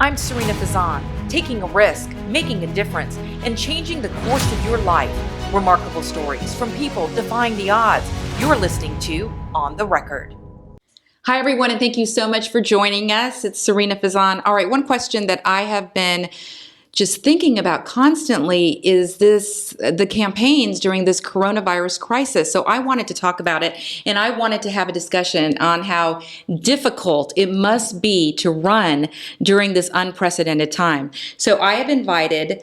I'm Sarina Fazan, taking a risk, making a difference, and changing the course of your life. Remarkable stories from people defying the odds. You're listening to On the Record. Hi, everyone, and thank you so much for joining us. It's Sarina Fazan. All right, one question that I have been just thinking about constantly is the campaigns during this coronavirus crisis. So I wanted to talk about it, and I wanted to have a discussion on how difficult it must be to run during this unprecedented time. So I have invited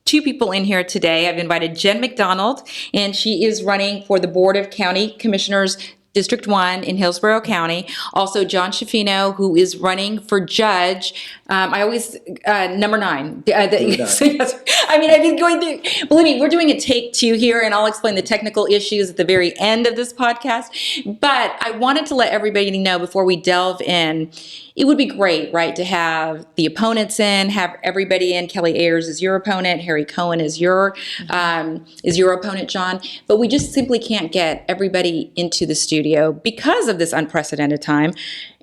two people in here today. I've invited Jen McDonald, and she is running for the Board of County Commissioners District 1 in Hillsborough County. Also, John Schifino, who is running for judge. Number 9. So yes, I've been going through, believe me, we're doing a take 2 here, and I'll explain the technical issues at the very end of this podcast. But I wanted to let everybody know before we delve in, it would be great, right, to have the opponents in, have everybody in. Kelly Ayers is your opponent. Harry Cohen is your opponent, John. But we just simply can't get everybody into the studio because of this unprecedented time.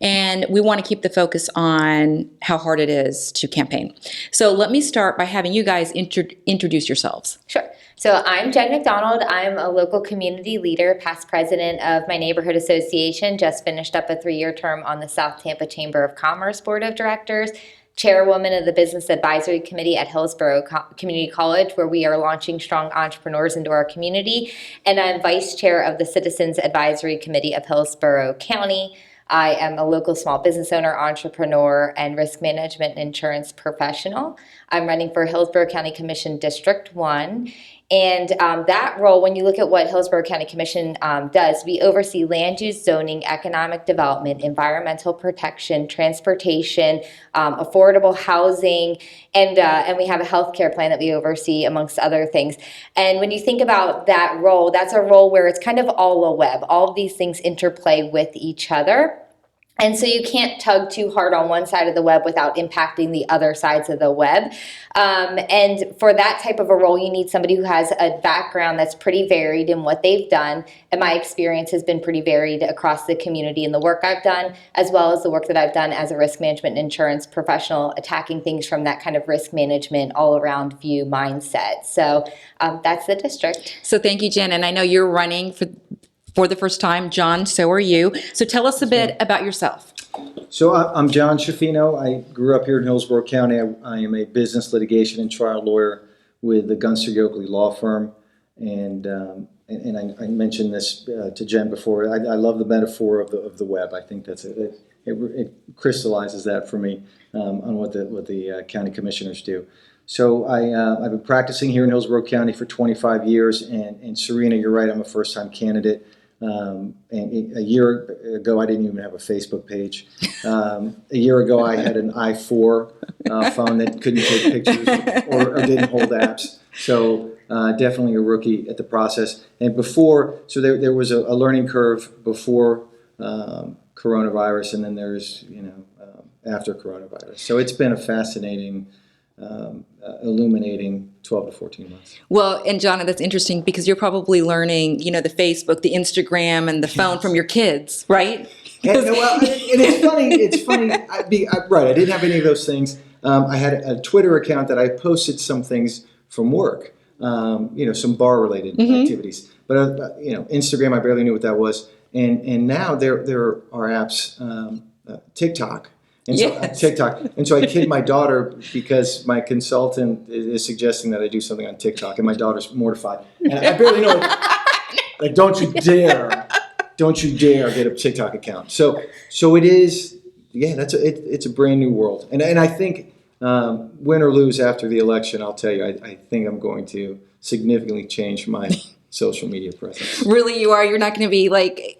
And we want to keep the focus on how hard it is to campaign. So let me start by having you guys introduce yourselves. Sure. So I'm Jen McDonald. I'm a local community leader, past president of my neighborhood association, just finished up a 3-year term on the South Tampa Chamber of Commerce Board of Directors, chairwoman of the Business Advisory Committee at Hillsborough Community College, where we are launching strong entrepreneurs into our community, and I'm vice chair of the Citizens Advisory Committee of Hillsborough County. I am a local small business owner, entrepreneur, and risk management and insurance professional. I'm running for Hillsborough County Commission District 1. And that role, when you look at what Hillsborough County Commission does, we oversee land use, zoning, economic development, environmental protection, transportation, affordable housing, and we have a healthcare plan that we oversee, amongst other things. And when you think about that role, that's a role where it's kind of all a web. All of these things interplay with each other. And so you can't tug too hard on one side of the web without impacting the other sides of the web. And for that type of a role, you need somebody who has a background that's pretty varied in what they've done. And my experience has been pretty varied across the community in the work I've done, as well as the work that I've done as a risk management and insurance professional, attacking things from that kind of risk management all around view mindset. So that's the district. So thank you, Jen. And I know you're running for the first time. John, so are you. So tell us a bit about yourself. So I'm John Schifino. I grew up here in Hillsborough County. I am a business litigation and trial lawyer with the Gunster Yoakley Law Firm. And I mentioned this to Jen before. I love the metaphor of the web. I think that's it crystallizes that for me on what the county commissioners do. So I've been practicing here in Hillsborough County for 25 years. And Sarina, you're right, I'm a first-time candidate. And a year ago, I didn't even have a Facebook page. A year ago, I had an i4 phone that couldn't take pictures or didn't hold apps. So definitely a rookie at the process. And before, so there was a learning curve before coronavirus, and then there's after coronavirus. So it's been a fascinating, illuminating 12 to 14 months. Well, and John, that's interesting because you're probably learning, the Facebook, the Instagram, and the phone from your kids, right? And it's funny. Right, I didn't have any of those things. I had a Twitter account that I posted some things from work, some bar-related activities. But Instagram, I barely knew what that was. And now there are apps, TikTok. And so TikTok. And so I kid my daughter because my consultant is suggesting that I do something on TikTok, and my daughter's mortified. And I barely know like don't you dare get a TikTok account. So it is, it's a brand new world. And I think win or lose after the election, I'll tell you, I think I'm going to significantly change my social media presence. Really, you are? You're not going to be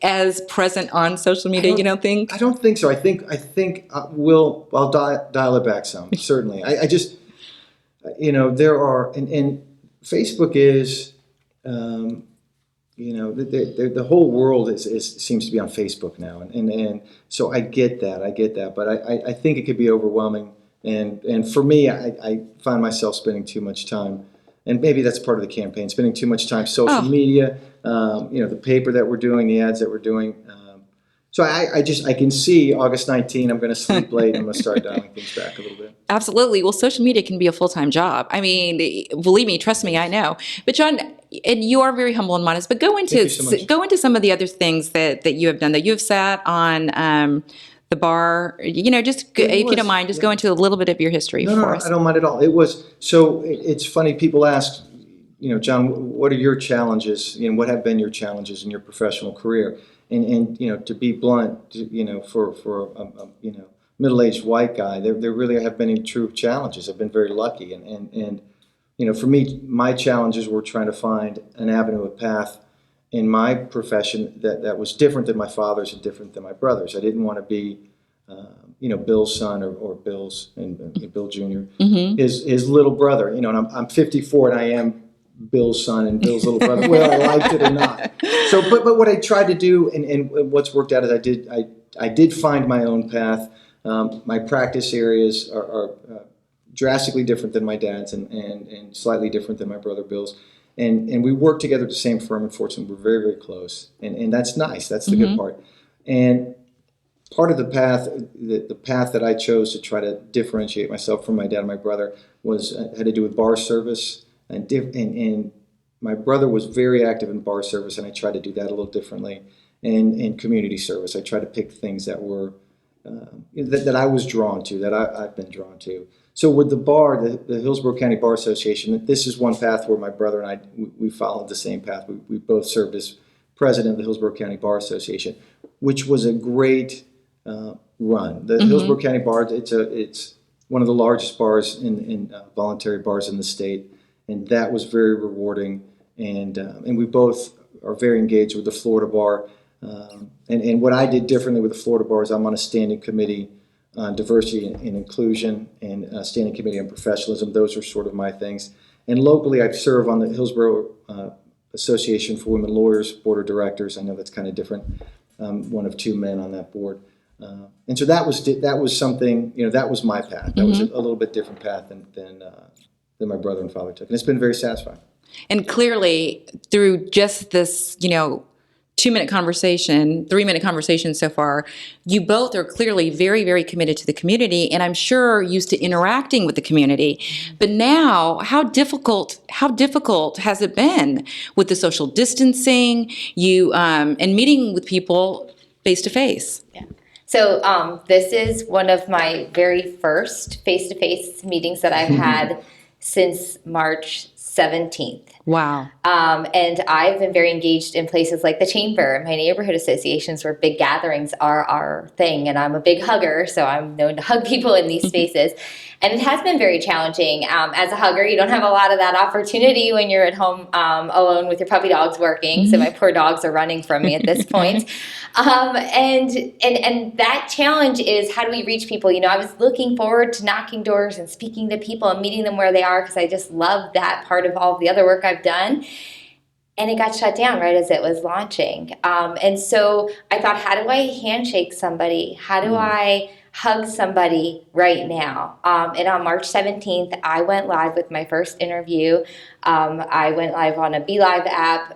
as present on social media, you don't think? I don't think so. I think I'll dial it back some, certainly. I just, there are, and Facebook is, the whole world seems to be on Facebook now. And so I get that. But I think it could be overwhelming. And for me, I find myself spending too much time. And maybe that's part of the campaign, spending too much time social media, the paper that we're doing, the ads that we're doing. So I can see August 19, I'm going to sleep late. I'm going to start dialing things back a little bit. Absolutely. Well, social media can be a full-time job. I mean, believe me, trust me, I know. But John, and you are very humble and modest, but go into some of the other things that you have done, that you have sat on the bar, just if you don't mind, just go into a little bit of your history for us. I don't mind at all. It's funny, people ask, John, what are your challenges? What have been your challenges in your professional career? And to be blunt, for a middle-aged white guy, there really have been any true challenges. I've been very lucky, and for me, my challenges were trying to find an avenue, a path in my profession that was different than my father's and different than my brother's. I didn't want to be, Bill's son or Bill's and Bill Jr. His little brother. And I'm 54, and I am Bill's son and Bill's little brother, whether I liked it or not. So, but what I tried to do, and what's worked out, is I did find my own path. My practice areas are drastically different than my dad's, and slightly different than my brother Bill's. And we work together at the same firm. Unfortunately, we're very, very close, and that's nice. That's the good part. And part of the path that I chose to try to differentiate myself from my dad and my brother had to do with bar service. And my brother was very active in bar service, and I tried to do that a little differently. And community service, I tried to pick things that were that I was drawn to, that I've been drawn to. So with the bar, the Hillsborough County Bar Association, this is one path where my brother and I we followed the same path. We both served as president of the Hillsborough County Bar Association, which was a great run. The Hillsborough County Bar, it's one of the largest bars in voluntary bars in the state. And that was very rewarding, and we both are very engaged with the Florida Bar. And what I did differently with the Florida Bar is I'm on a standing committee on diversity and inclusion, and a standing committee on professionalism. Those are sort of my things. And locally, I serve on the Hillsborough Association for Women Lawyers Board of Directors. I know that's kind of different. One of two men on that board. And so that was something, that was my path. That was a little bit different path than my brother and father took. And it's been very satisfying. And clearly, through just this, 2-minute conversation, 3-minute conversation so far, you both are clearly very, very committed to the community, and I'm sure used to interacting with the community. But now, how difficult has it been with the social distancing, and meeting with people face to face? Yeah. So this is one of my very first face-to-face meetings that I've had since March 17th. Wow. And I've been very engaged in places like the Chamber, my neighborhood associations, where big gatherings are our thing. And I'm a big hugger, so I'm known to hug people in these spaces. And it has been very challenging. As a hugger, you don't have a lot of that opportunity when you're at home alone with your puppy dogs working. So my poor dogs are running from me at this point. And that challenge is, how do we reach people? I was looking forward to knocking doors and speaking to people and meeting them where they are, because I just love that part of all of the other work I've done. And it got shut down right as it was launching. And so I thought, how do I handshake somebody? How do I hug somebody right now? And on March 17th, I went live with my first interview. I went live on a BeLive app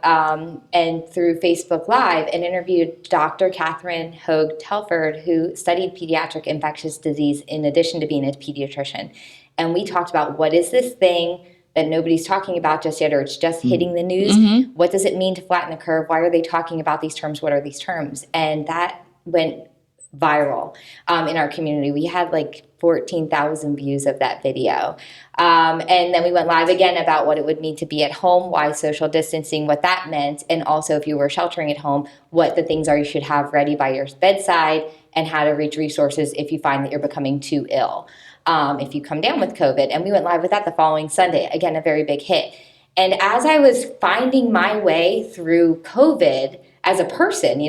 and through Facebook Live, and interviewed Dr. Catherine Hoag Telford, who studied pediatric infectious disease in addition to being a pediatrician. And we talked about, what is this thing that nobody's talking about just yet, or it's just hitting the news? What does it mean to flatten the curve? Why are they talking about these terms? What are these terms? And that went viral in our community. We had like 14,000 views of that video. And then we went live again about what it would mean to be at home, why social distancing, what that meant, and also if you were sheltering at home, what the things are you should have ready by your bedside, and how to reach resources if you find that you're becoming too ill, if you come down with COVID. And we went live with that the following Sunday, again, a very big hit. And as I was finding my way through COVID as a person,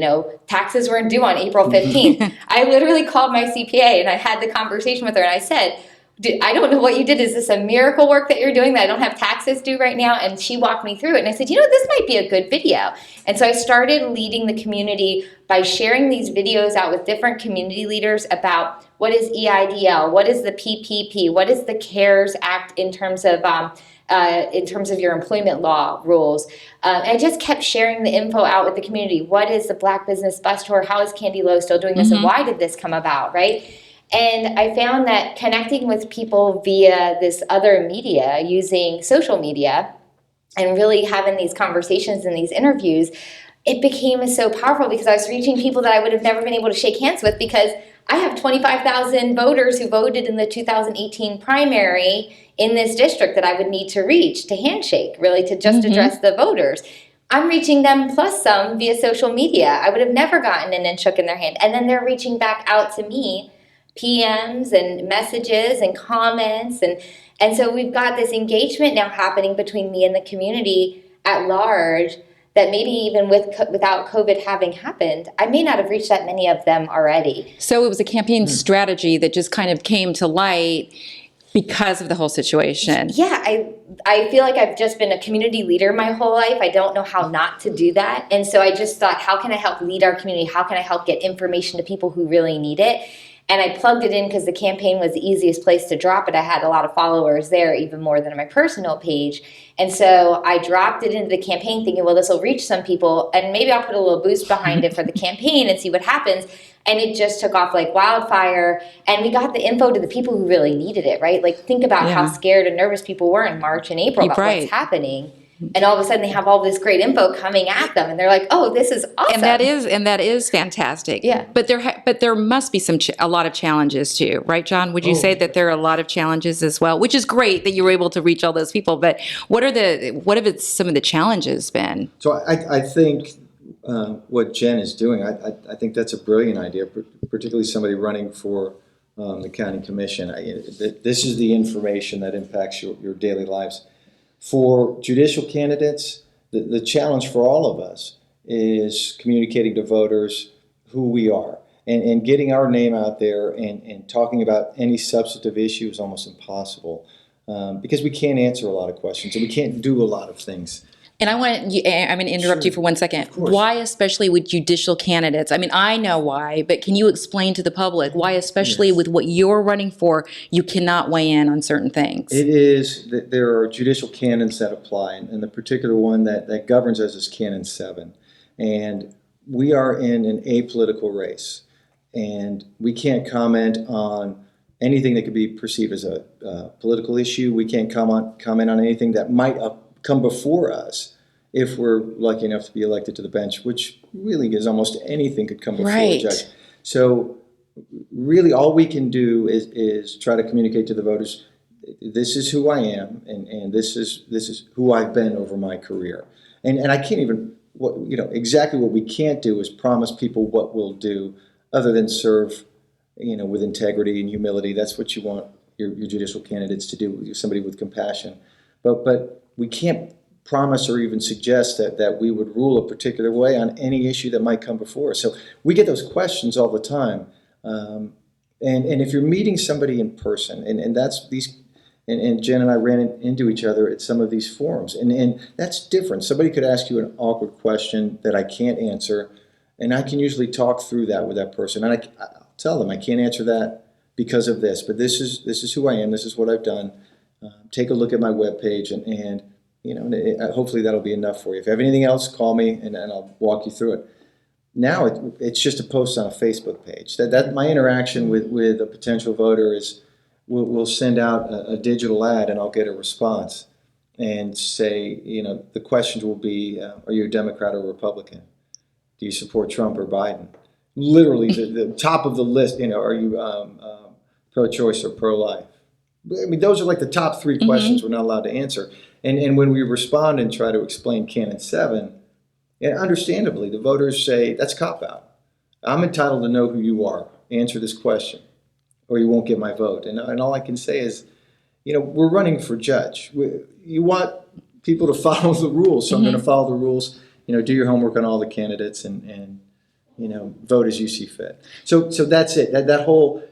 taxes weren't due on April 15th. I literally called my CPA and I had the conversation with her, and I said, I don't know what you did. Is this a miracle work that you're doing that I don't have taxes due right now? And she walked me through it. And I said, this might be a good video. And so I started leading the community by sharing these videos out with different community leaders about what is EIDL, what is the PPP, what is the CARES Act in terms of in terms of your employment law rules. I just kept sharing the info out with the community. What is the Black Business Bus Tour? How is Candy Lowe still doing this? And why did this come about, right? And I found that connecting with people via this other media, using social media, and really having these conversations and these interviews, it became so powerful because I was reaching people that I would have never been able to shake hands with, because I have 25,000 voters who voted in the 2018 primary in this district that I would need to reach to handshake, really to just address the voters. I'm reaching them plus some via social media. I would have never gotten in and shook in their hand. And then they're reaching back out to me, PMs and messages and comments. And so we've got this engagement now happening between me and the community at large that maybe even without COVID having happened, I may not have reached that many of them already. So it was a campaign strategy that just kind of came to light because of the whole situation. Yeah, I feel like I've just been a community leader my whole life. I don't know how not to do that. And so I just thought, how can I help lead our community? How can I help get information to people who really need it? And I plugged it in because the campaign was the easiest place to drop it. I had a lot of followers there, even more than on my personal page. And so I dropped it into the campaign thinking, well, this will reach some people, and maybe I'll put a little boost behind it for the campaign and see what happens. And it just took off like wildfire. And we got the info to the people who really needed it, right? Like, think about how scared and nervous people were in March and April about what's happening. And all of a sudden they have all this great info coming at them, and they're like, "Oh, this is awesome!" And that is fantastic. Yeah. But there must be a lot of challenges too, right, John? Would you say that there are a lot of challenges as well? Which is great that you were able to reach all those people. But what have some of the challenges been? So I think what Jen is doing, I think that's a brilliant idea, particularly somebody running for the county commission. This is the information that impacts your daily lives. For judicial candidates, the challenge for all of us is communicating to voters who we are and getting our name out there and talking about any substantive issue is almost impossible because we can't answer a lot of questions and we can't do a lot of things. And I'm going to interrupt you for 1 second. Why especially with judicial candidates? I mean, I know why, but can you explain to the public why especially with what you're running for, you cannot weigh in on certain things? It is that there are judicial canons that apply, and the particular one that governs us is Canon 7. And we are in an apolitical race, and we can't comment on anything that could be perceived as a political issue. We can't comment on anything that might come before us if we're lucky enough to be elected to the bench, which really is almost anything could come before a judge. So really all we can do is try to communicate to the voters, this is who I am, and this is who I've been over my career. And I can't even, exactly what we can't do is promise people what we'll do other than serve, with integrity and humility. That's what you want your judicial candidates to do, somebody with compassion. But we can't promise or even suggest that we would rule a particular way on any issue that might come before us. So we get those questions all the time. And if you're meeting somebody in person, and that's these, and Jen and I ran into each other at some of these forums, and that's different. Somebody could ask you an awkward question that I can't answer, and I can usually talk through that with that person. And I'll tell them I can't answer that because of this, but this is who I am. This is what I've done. Take a look at my webpage, and hopefully that'll be enough for you. If you have anything else, call me, and I'll walk you through it. Now it's just a post on a Facebook page. That my interaction with a potential voter is we'll send out a digital ad, and I'll get a response and say, the questions will be, are you a Democrat or Republican? Do you support Trump or Biden? Literally the top of the list, are you pro-choice or pro-life? I mean, those are like the top three questions we're not allowed to answer. And when we respond and try to explain Canon 7, understandably, the voters say, that's cop-out. I'm entitled to know who you are. Answer this question, or you won't get my vote. And all I can say is, we're running for judge. You want people to follow the rules, so I'm going to follow the rules. Do your homework on all the candidates and vote as you see fit. So that's it. That whole...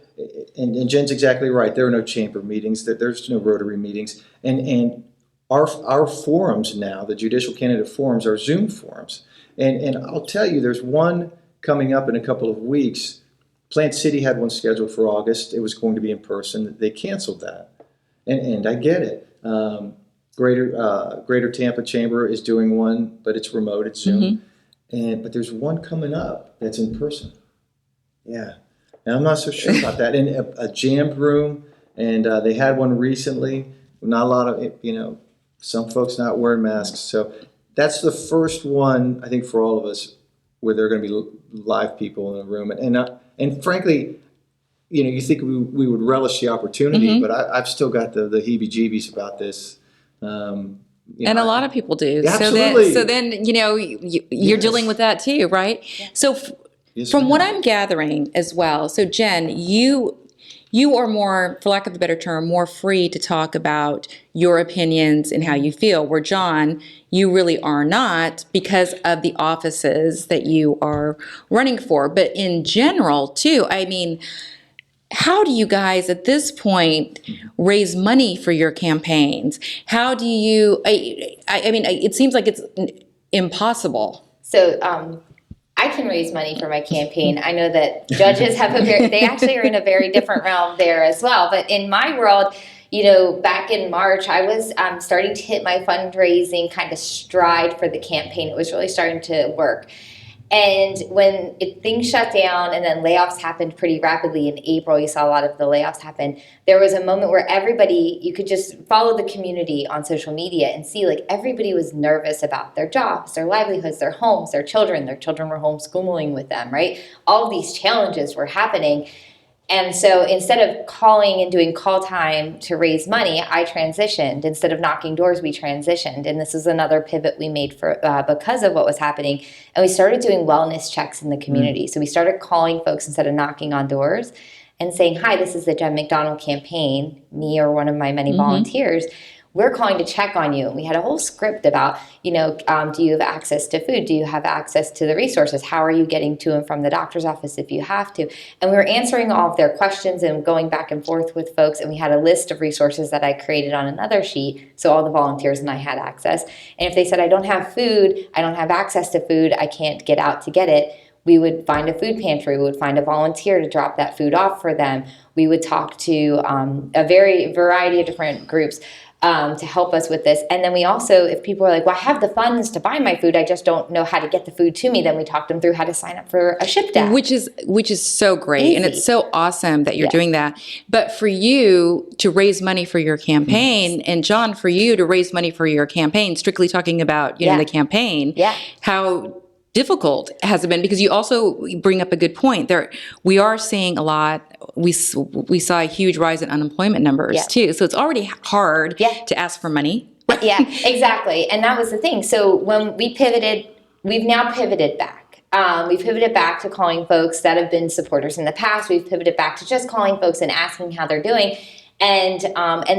And Jen's exactly right. There are no chamber meetings. There's no Rotary meetings. And our forums now, the judicial candidate forums, are Zoom forums. And I'll tell you, there's one coming up in a couple of weeks. Plant City had one scheduled for August. It was going to be in person. They canceled that. And I get it. Greater Tampa Chamber is doing one, but it's remote, it's Zoom. But there's one coming up that's in person. Yeah. And I'm not so sure about that. In a jammed room, and they had one recently. Not a lot of, some folks not wearing masks. So that's the first one, I think, for all of us, where there are going to be live people in the room. And frankly, you think we would relish the opportunity, but I've still got the heebie-jeebies about this. And a lot of people do. Absolutely. So then, you're dealing with that too, right? Yeah. So from what I'm gathering as well, so Jen, you are more, for lack of a better term, more free to talk about your opinions and how you feel, where John, you really are not because of the offices that you are running for. But in general, too, I mean, how do you guys at this point raise money for your campaigns? How do you, I mean, it seems like it's impossible. So I can raise money for my campaign. I know that judges have they actually are in a very different realm there as well. But in my world, back in March, I was starting to hit my fundraising kind of stride for the campaign. It was really starting to work. And when things shut down and then layoffs happened pretty rapidly in April, you saw a lot of the layoffs happen. There was a moment where you could just follow the community on social media and see everybody was nervous about their jobs, their livelihoods, their homes, their children. Their children were homeschooling with them, right? All of these challenges were happening. And so instead of calling and doing call time to raise money, I transitioned. Instead of knocking doors, we transitioned. And this is another pivot we made for because of what was happening. And we started doing wellness checks in the community. So we started calling folks instead of knocking on doors and saying, hi, this is the Jen McDonald campaign, me or one of my many volunteers. We're calling to check on you. And we had a whole script about, do you have access to food? Do you have access to the resources? How are you getting to and from the doctor's office if you have to? And we were answering all of their questions and going back and forth with folks. And we had a list of resources that I created on another sheet. So all the volunteers and I had access. And if they said, I don't have food, I don't have access to food, I can't get out to get it, we would find a food pantry. We would find a volunteer to drop that food off for them. We would talk to a variety of different groups to help us with this. And then we also, if people are like, well, I have the funds to buy my food, I just don't know how to get the food to me, then we talk them through how to sign up for a ship desk. Which is so great. Easy. And it's so awesome that you're doing that. But for you to raise money for your campaign, and John, for you to raise money for your campaign, strictly talking about, the campaign, how difficult has it been? Because you also bring up a good point. We are seeing a lot. We saw a huge rise in unemployment numbers too. So it's already hard to ask for money. Yeah, exactly. And that was the thing. So when we pivoted, we've now pivoted back. We've pivoted back to calling folks that have been supporters in the past. We've pivoted back to just calling folks and asking how they're doing. And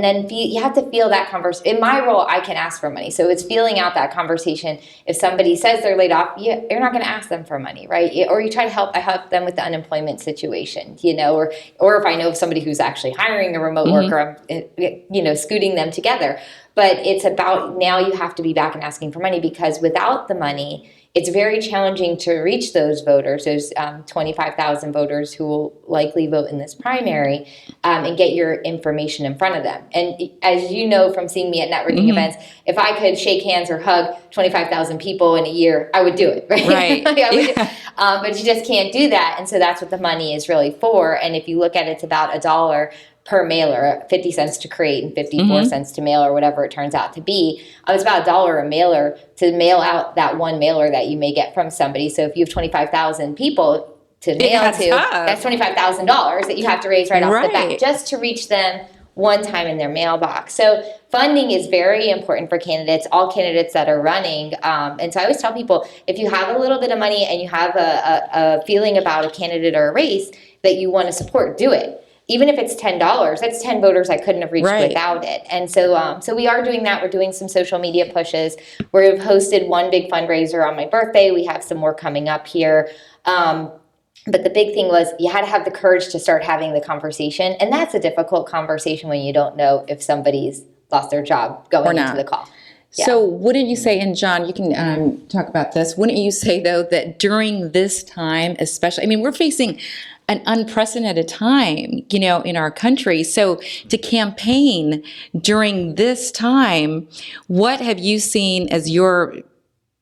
then you have to feel that conversation. In my role, I can ask for money. So it's feeling out that conversation. If somebody says they're laid off, you're not going to ask them for money, right? Or you try to help them with the unemployment situation, or if I know of somebody who's actually hiring a remote worker, I'm, scooting them together. But it's about now you have to be back and asking for money, because without the money, it's very challenging to reach those voters. There's 25,000 voters who will likely vote in this primary, and get your information in front of them. And as you know from seeing me at networking events, if I could shake hands or hug 25,000 people in a year, I would do it, right? But you just can't do that. And so that's what the money is really for. And if you look at it, it's about $1 per mailer, 50 cents to create and 54 cents to mail, or whatever it turns out to be. It's about $1 a mailer to mail out that one mailer that you may get from somebody. So if you have 25,000 people to mail to, that's $25,000 that you have to raise right off the bat just to reach them one time in their mailbox. So funding is very important for candidates, all candidates that are running. And so I always tell people, if you have a little bit of money and you have a feeling about a candidate or a race that you want to support, do it. Even if it's $10, that's 10 voters I couldn't have reached without it. And so we are doing that. We're doing some social media pushes. We've hosted one big fundraiser on my birthday. We have some more coming up here. But the big thing was you had to have the courage to start having the conversation. And that's a difficult conversation when you don't know if somebody's lost their job going into the call. Yeah. So wouldn't you say, and John, you can talk about this, wouldn't you say, though, that during this time especially, I mean, we're facing an unprecedented time, in our country. So to campaign during this time, what have you seen as your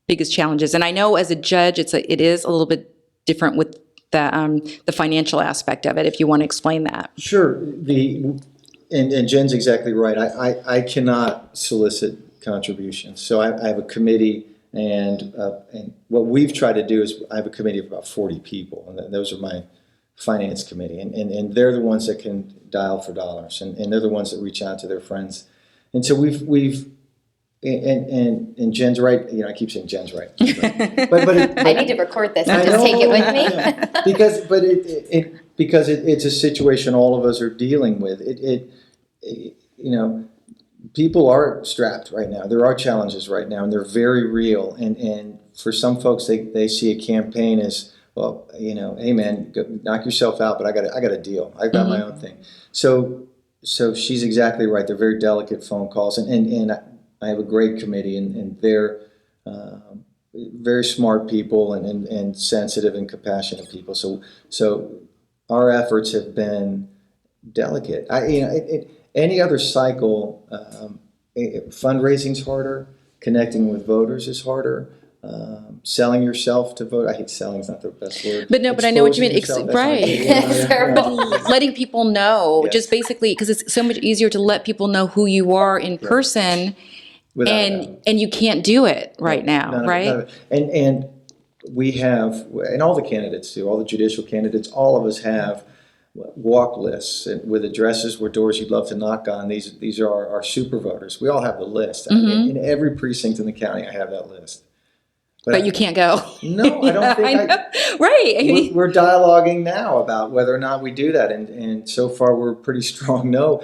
biggest challenges? And I know as a judge, it is a little bit different with the financial aspect of it, if you want to explain that. Sure. And Jen's exactly right. I cannot solicit contributions. So I have a committee, and what we've tried to do is I have a committee of about 40 people, and those are my finance committee, and they're the ones that can dial for dollars, and they're the ones that reach out to their friends. And so we've and Jen's right. I keep saying Jen's right, but I need to record this and just take it with me. Yeah. Because it's a situation all of us are dealing with. People are strapped right now. There are challenges right now, and they're very real. And for some folks, they see a campaign as, well, hey man, go knock yourself out, but I got a deal. I've got my own thing. So she's exactly right. They're very delicate phone calls, and I have a great committee, and they're very smart people and sensitive and compassionate people. So our efforts have been delicate. Any other cycle, fundraising's harder. Connecting with voters is harder. Selling yourself to vote. I hate selling's not the best word. But I know what you mean. Exposing yourself, Right. But letting people know, Yes. just basically, because it's so much easier to let people know who you are in person, and you can't do it right now, right? And we have, and all the candidates do, all the judicial candidates, all of us have walk lists with addresses where doors you'd love to knock on. These are our super voters. We all have the list. In every precinct in the county, I have that list. But you can't go. No, I don't think Right. We're dialoguing now about whether or not we do that, and so far we're pretty strong no,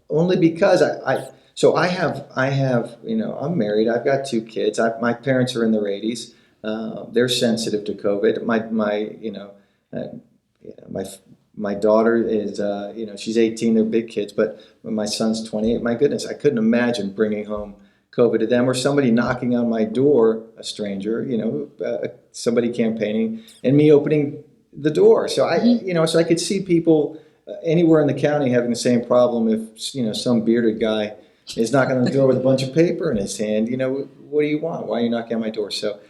only because I have I'm married. I've got 2 kids. My parents are in their 80s. They're sensitive to COVID. My daughter is she's 18. They're big kids, but my son's 28. My goodness, I couldn't imagine bringing home COVID to them, or somebody knocking on my door, a stranger, somebody campaigning, and me opening the door. So so I could see people anywhere in the county having the same problem. If some bearded guy is knocking on the door with a bunch of paper in his hand, what do you want? Why are you knocking on my door? So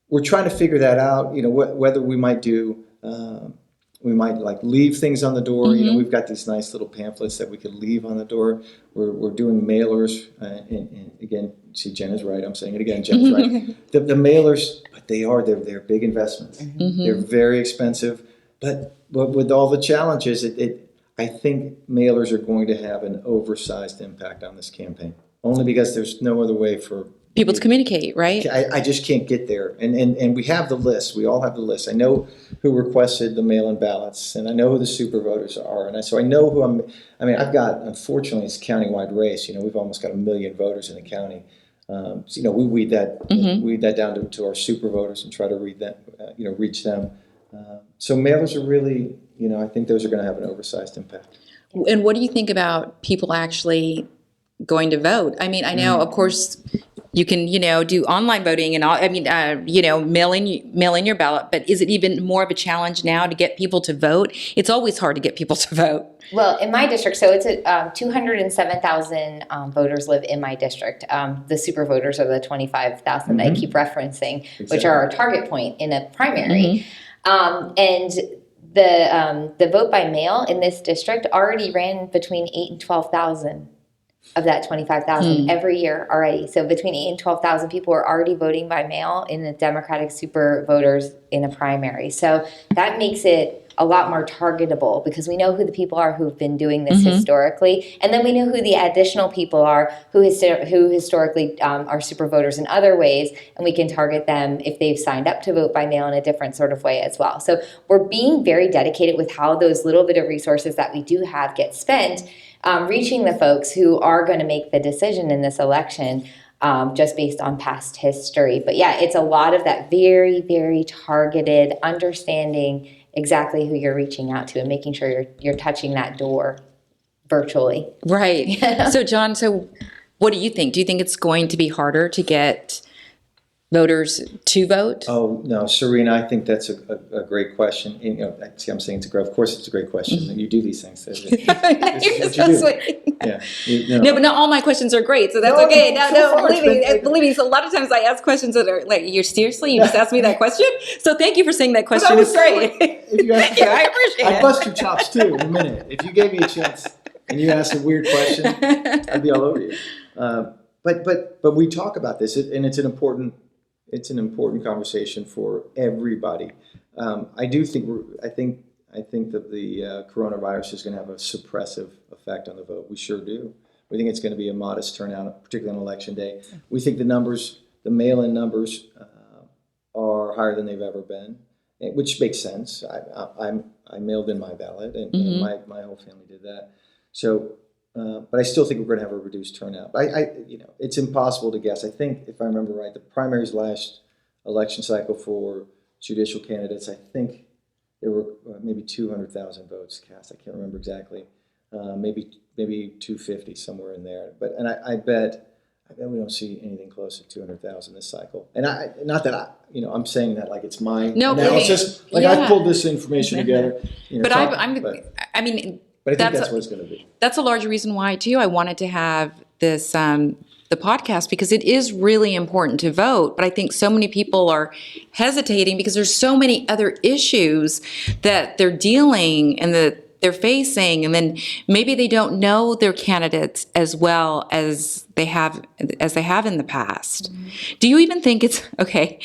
we're trying to figure that out. Whether we might do. We might leave things on the door. We've got these nice little pamphlets that we could leave on the door. We're doing mailers. And again, see, Jen is right. I'm saying it again. Jen is right. The mailers, but they're big investments. They're very expensive. But with all the challenges, I think mailers are going to have an oversized impact on this campaign. Only because there's no other way for people to communicate, right? I just can't get there. And we have the list. We all have the list. I know who requested the mail-in ballots, and I know who the super voters are. So I know who I've got, unfortunately, it's a countywide race. We've almost got 1 million voters in the county. So we weed that down to our super voters and try to reach them. So mailers are really, I think those are going to have an oversized impact. And what do you think about people actually going to vote? I mean, I know, of course, you can, do online voting and all. I mean, mail in your ballot. But is it even more of a challenge now to get people to vote? It's always hard to get people to vote. Well, in my district, so it's 207,000 voters live in my district. The super voters are the 25,000 that I keep referencing, which are our target point in a primary. And the vote by mail in this district already ran between 8 and 12,000 of that 25,000 every year already. So between 8 and 12,000 people are already voting by mail in the Democratic super voters in a primary. So that makes it a lot more targetable because we know who the people are who've been doing this historically. And then we know who the additional people are who historically are super voters in other ways. And we can target them if they've signed up to vote by mail in a different sort of way as well. So we're being very dedicated with how those little bit of resources that we do have get spent, reaching the folks who are going to make the decision in this election just based on past history. But yeah, it's a lot of that very, very targeted understanding exactly who you're reaching out to and making sure you're touching that door virtually. Right. So John, what do you think? Do you think it's going to be harder to get voters to vote? Oh, no, Sarina, I think that's a great question. And, see, I'm saying of course it's a great question. You do these things. This is what you do. Yeah. No, but not all my questions are great, so that's okay. No, believe me. So a lot of times I ask questions that are like, you just asked me that question? So thank you for saying that question. It's great. If you ask I appreciate it. I'd bust your chops too in a minute. If you gave me a chance and you asked a weird question, I'd be all over you. But we talk about this, and it's an important conversation for everybody. I think that the coronavirus is going to have a suppressive effect on the vote. We sure do. We think it's going to be a modest turnout, particularly on Election Day. We think the mail-in numbers, are higher than they've ever been, which makes sense. I mailed in my ballot, and my whole family did that. So, but I still think we're going to have a reduced turnout. It's impossible to guess. I think, if I remember right, the primaries last election cycle for judicial candidates, I think there were maybe 200,000 votes cast. I can't remember exactly. Maybe 250, somewhere in there. I bet we don't see anything close to 200,000 this cycle. And I'm saying that like it's my analysis. I pulled this information together. But I think that's what it's going to be. That's a large reason why too I wanted to have this the podcast, because it is really important to vote. But I think so many people are hesitating because there's so many other issues that they're dealing and that they're facing, and then maybe they don't know their candidates as well as they have in the past. Do you even think it's okay?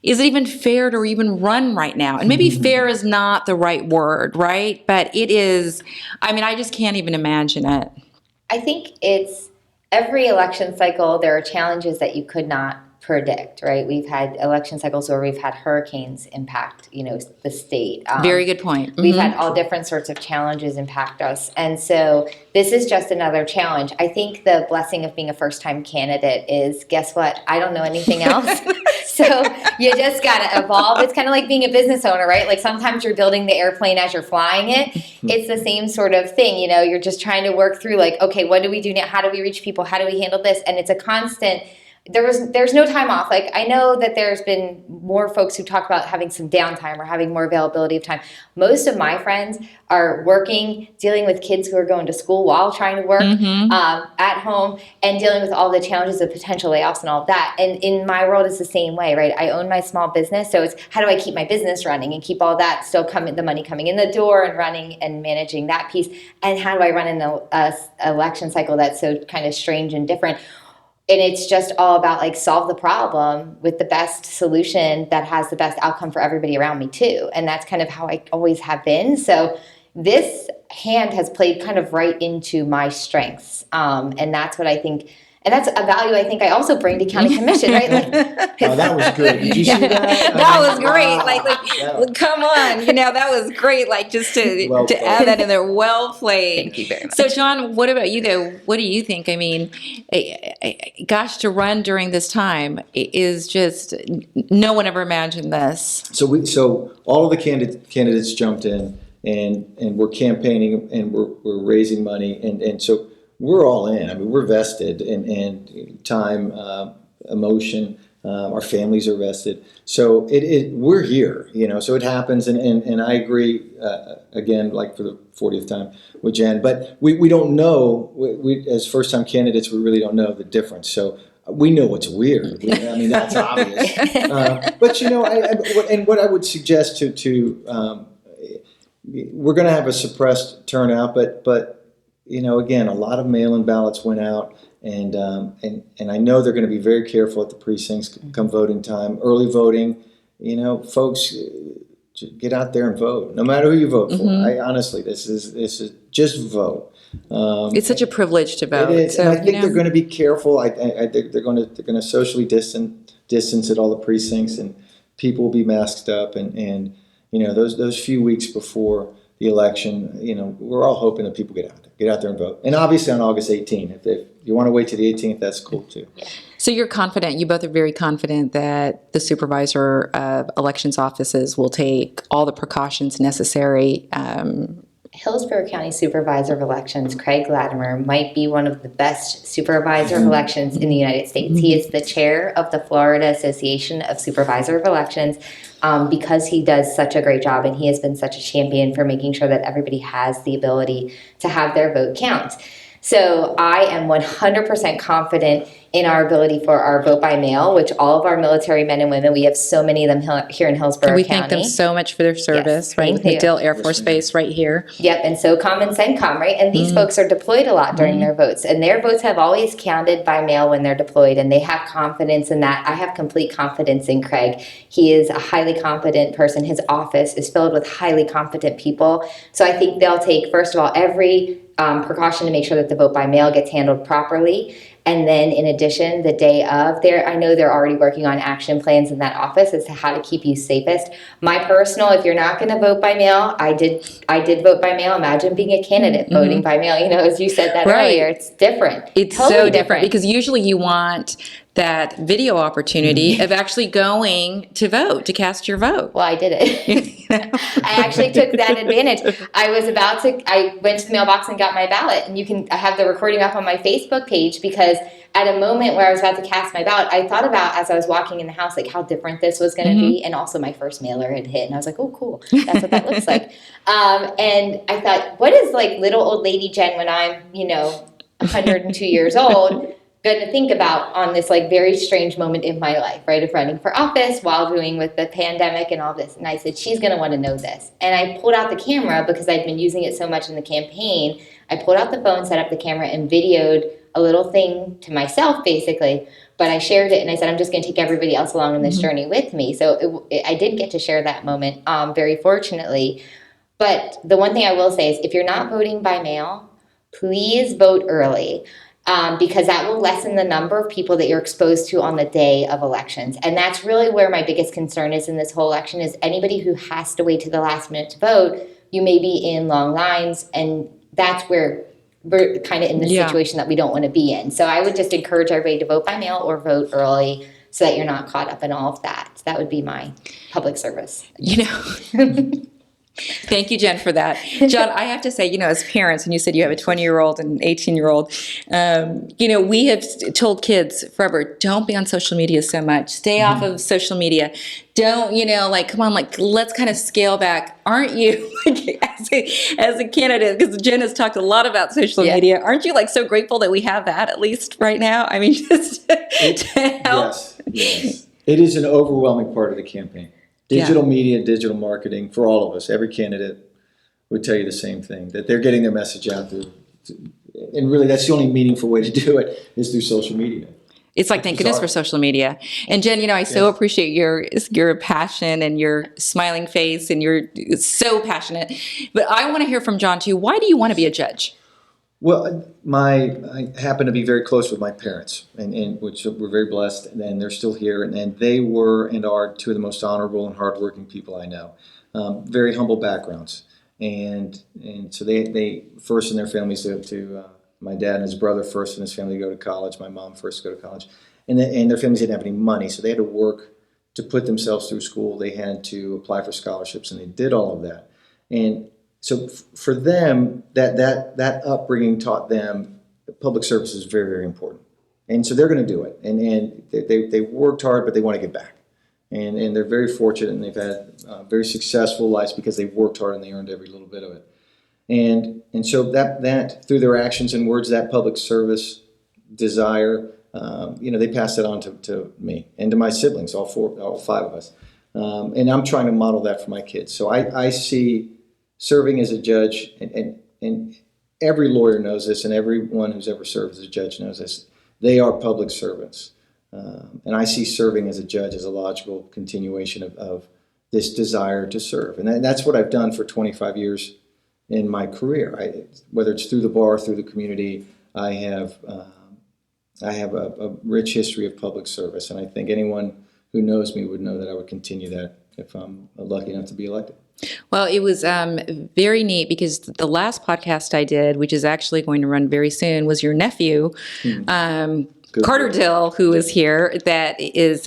Is it even fair to even run right now? And maybe fair is not the right word, right? But it is. I just can't even imagine it. I think it's every election cycle, there are challenges that you could not predict, right? We've had election cycles where we've had hurricanes impact, the state. Very good point. We've had all different sorts of challenges impact us. And so this is just another challenge. I think the blessing of being a first-time candidate is, guess what? I don't know anything else. So you just got to evolve. It's kind of like being a business owner, right? Like sometimes you're building the airplane as you're flying it. It's the same sort of thing. You're just trying to work through like, okay, what do we do now? How do we reach people? How do we handle this? And it's a constant. There's no time off. Like I know that there's been more folks who talk about having some downtime or having more availability of time. Most of my friends are working, dealing with kids who are going to school while trying to work at home, and dealing with all the challenges of potential layoffs and all of that. And in my world, it's the same way, right? I own my small business, so it's how do I keep my business running and keep all that still the money coming in the door and running and managing that piece, and how do I run an election cycle that's so kind of strange and different. And it's just all about like solve the problem with the best solution that has the best outcome for everybody around me too. And that's kind of how I always have been. So this hand has played kind of right into my strengths. And that's what I think. And that's a value I think I also bring to county commission, right? That was good. Did you see that? That was great. Come on, that was great. Like just to add that in there. Well played. Thank you very much. So, John, what about you though? What do you think? Gosh, to run during this time is just no one ever imagined this. So all of the candidates jumped in and we're campaigning and we're raising money and so. We're all in. We're vested in time, emotion. Our families are vested. So we're here, so it happens. And I agree, again, like for the 40th time with Jen. But we don't know, we as first-time candidates, we really don't know the difference. So we know it's weird. That's obvious. But, and what I would suggest to we're going to have a suppressed turnout, but again, a lot of mail-in ballots went out, and I know they're going to be very careful at the precincts come voting time. Early voting, folks, get out there and vote, no matter who you vote for. Honestly, this is just vote. It's such a privilege to vote. It is, and I think they're going to be careful. I think they're going to socially distance at all the precincts, and people will be masked up, and those few weeks before the election, we're all hoping that people get out there and vote. And obviously on August 18th, if you want to wait to the 18th, that's cool too. So you're confident, you both are very confident that the supervisor of elections offices will take all the precautions necessary Hillsborough County Supervisor of Elections, Craig Latimer, might be one of the best supervisor of elections in the United States. He is the chair of the Florida Association of Supervisor of Elections because he does such a great job, and he has been such a champion for making sure that everybody has the ability to have their vote count. So I am 100% confident in our ability for our vote by mail, which all of our military men and women, we have so many of them here in Hillsborough We County. thank them so much for their service, Yes, right? thank With you. MacDill Air Force Base right here. Yep, and so come and CENTCOM, right? And these folks are deployed a lot during their votes, and their votes have always counted by mail when they're deployed, and they have confidence in that. I have complete confidence in Craig. He is a highly competent person. His office is filled with highly competent people. So I think they'll take, first of all, every precaution to make sure that the vote by mail gets handled properly. And then in addition, the day of, I know they're already working on action plans in that office as to how to keep you safest. My personal, if you're not going to vote by mail, I did vote by mail. Imagine being a candidate voting by mail. You know, as you said that earlier, it's different. It's totally so different because usually you want that video opportunity of actually going to vote, to cast your vote. Well, I did it. I actually took that advantage. I went to the mailbox and got my ballot, and I have the recording up on my Facebook page because at a moment where I was about to cast my ballot, I thought about, as I was walking in the house, like how different this was going to be. And also my first mailer had hit, and I was like, oh, cool. That's what that looks like. And I thought, what is like little old lady Jen when I'm, 102 years old, going to think about on this like very strange moment in my life, right, of running for office while doing with the pandemic and all this. And I said, she's going to want to know this. And I pulled out the camera because I'd been using it so much in the campaign. I pulled out the phone, set up the camera, and videoed a little thing to myself, basically. But I shared it, and I said, I'm just going to take everybody else along on this journey with me. So I did get to share that moment, very fortunately. But the one thing I will say is if you're not voting by mail, please vote early. Because that will lessen the number of people that you're exposed to on the day of elections. And that's really where my biggest concern is in this whole election is anybody who has to wait to the last minute to vote, you may be in long lines, and that's where we're kind of in the situation that we don't want to be in. So I would just encourage everybody to vote by mail or vote early so that you're not caught up in all of that. So that would be my public service. Thank you, Jen, for that. John, I have to say, as parents, and you said you have a 20-year-old and an 18-year-old, we have told kids forever, don't be on social media so much. Stay off of social media. Don't, come on, let's kind of scale back. Aren't you, as a candidate, because Jen has talked a lot about social media, aren't you, so grateful that we have that, at least right now? I mean, just to help. Yes. It is an overwhelming part of the campaign. Digital media, digital marketing, for all of us, every candidate would tell you the same thing, that they're getting their message out there. And really, that's the only meaningful way to do it is through social media. It's like, thank goodness for social media. And Jen, I so appreciate your passion and your smiling face, and you're so passionate. But I want to hear from John, too. Why do you want to be a judge? Well, I happen to be very close with my parents, and which we're very blessed, and they're still here, and they were and are two of the most honorable and hardworking people I know. Very humble backgrounds, and so they first in their families to my dad and his brother first in his family to go to college, my mom first to go to college, and their families didn't have any money, so they had to work to put themselves through school. They had to apply for scholarships, and they did all of that, and so for them, that upbringing taught them that public service is very, very important. And so they're going to do it. And they worked hard, but they want to get back. And they're very fortunate, and they've had very successful lives because they've worked hard and they earned every little bit of it. And so that through their actions and words, that public service desire, they passed it on to me and to my siblings, all five of us. And I'm trying to model that for my kids. So I see serving as a judge, and every lawyer knows this, and everyone who's ever served as a judge knows this, they are public servants. And I see serving as a judge as a logical continuation of this desire to serve. And that's what I've done for 25 years in my career. Whether it's through the bar, through the community, I have a rich history of public service. And I think anyone who knows me would know that I would continue that if I'm lucky enough to be elected. Well, it was very neat because the last podcast I did, which is actually going to run very soon, was your nephew, Carter Dill, who is here, that is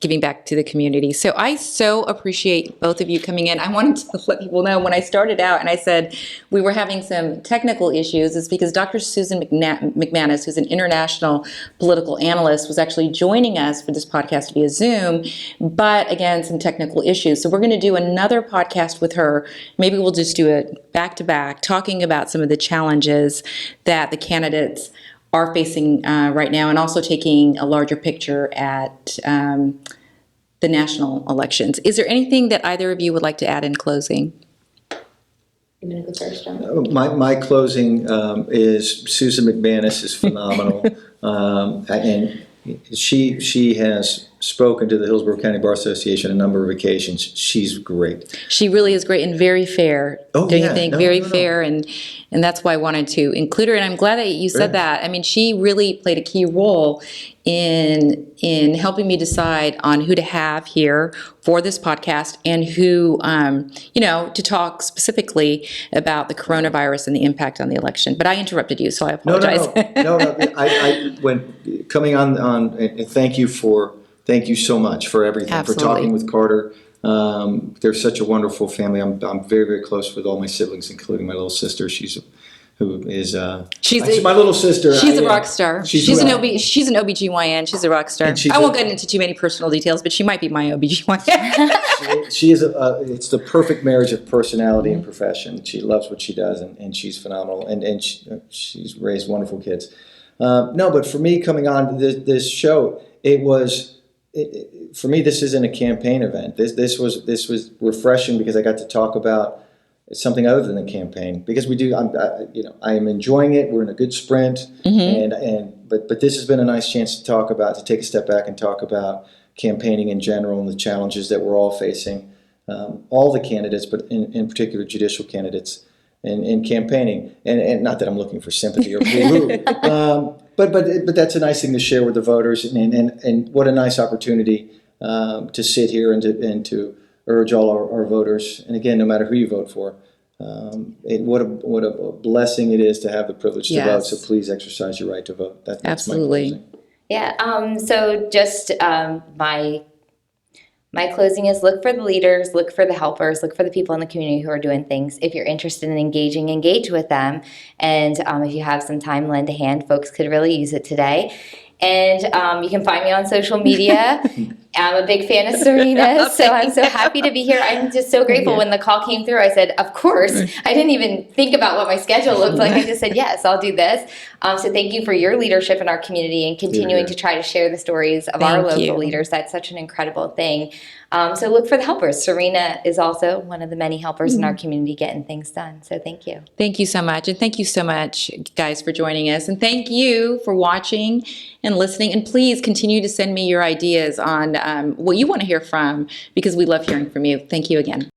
giving back to the community. So I so appreciate both of you coming in. I wanted to let people know when I started out and I said we were having some technical issues, is because Dr. Susan McManus, who's an international political analyst, was actually joining us for this podcast via Zoom, but again, some technical issues. So we're going to do another podcast with her. Maybe we'll just do it back to back, talking about some of the challenges that the candidates are facing right now, and also taking a larger picture at the national elections. Is there anything that either of you would like to add in closing? You want to go first, John? My closing is Susan McManus is phenomenal, and she has spoken to the Hillsborough County Bar Association a number of occasions. She's great. She really is great and very fair. Oh, don't yeah. you think? No, Very no. fair, and that's why I wanted to include her. And I'm glad that you said that. I mean, she really played a key role in helping me decide on who to have here for this podcast, and who, to talk specifically about the coronavirus and the impact on the election. But I interrupted you, so I apologize. No. I when coming on, and thank you so much for everything, Absolutely. for talking with Carter. They're such a wonderful family. I'm very, very close with all my siblings, including my little sister. She's my little sister. She's a rock star. She's an OBGYN. She's a rock star. I won't get into too many personal details, but she might be my OBGYN. She is it's the perfect marriage of personality and profession. She loves what she does, and she's phenomenal, and she's raised wonderful kids. But for me, coming on this show, for me, this isn't a campaign event. This was refreshing because I got to talk about something other than the campaign, because we do. I am enjoying it. We're in a good sprint, but this has been a nice chance to take a step back and talk about campaigning in general and the challenges that we're all facing, all the candidates, but in particular judicial candidates, in campaigning. And not that I'm looking for sympathy or boo-hoo, but that's a nice thing to share with the voters, and what a nice opportunity to sit here and to urge all our voters, and again, no matter who you vote for, what a blessing it is to have the privilege to vote. So please exercise your right to vote. That's Absolutely. my closing. Yeah. So just my closing is look for the leaders, look for the helpers, look for the people in the community who are doing things. If you're interested in engage with them. And if you have some time, lend a hand. Folks could really use it today. And you can find me on social media. I'm a big fan of Sarina, so I'm so happy to be here. I'm just so grateful. When the call came through, I said, of course. I didn't even think about what my schedule looked like. I just said, yes, I'll do this. So thank you for your leadership in our community and continuing to try to share the stories of our local leaders. That's such an incredible thing. So look for the helpers. Sarina is also one of the many helpers in our community getting things done. So thank you. Thank you so much. And thank you so much, guys, for joining us. And thank you for watching and listening. And please continue to send me your ideas on what you want to hear from, because we love hearing from you. Thank you again.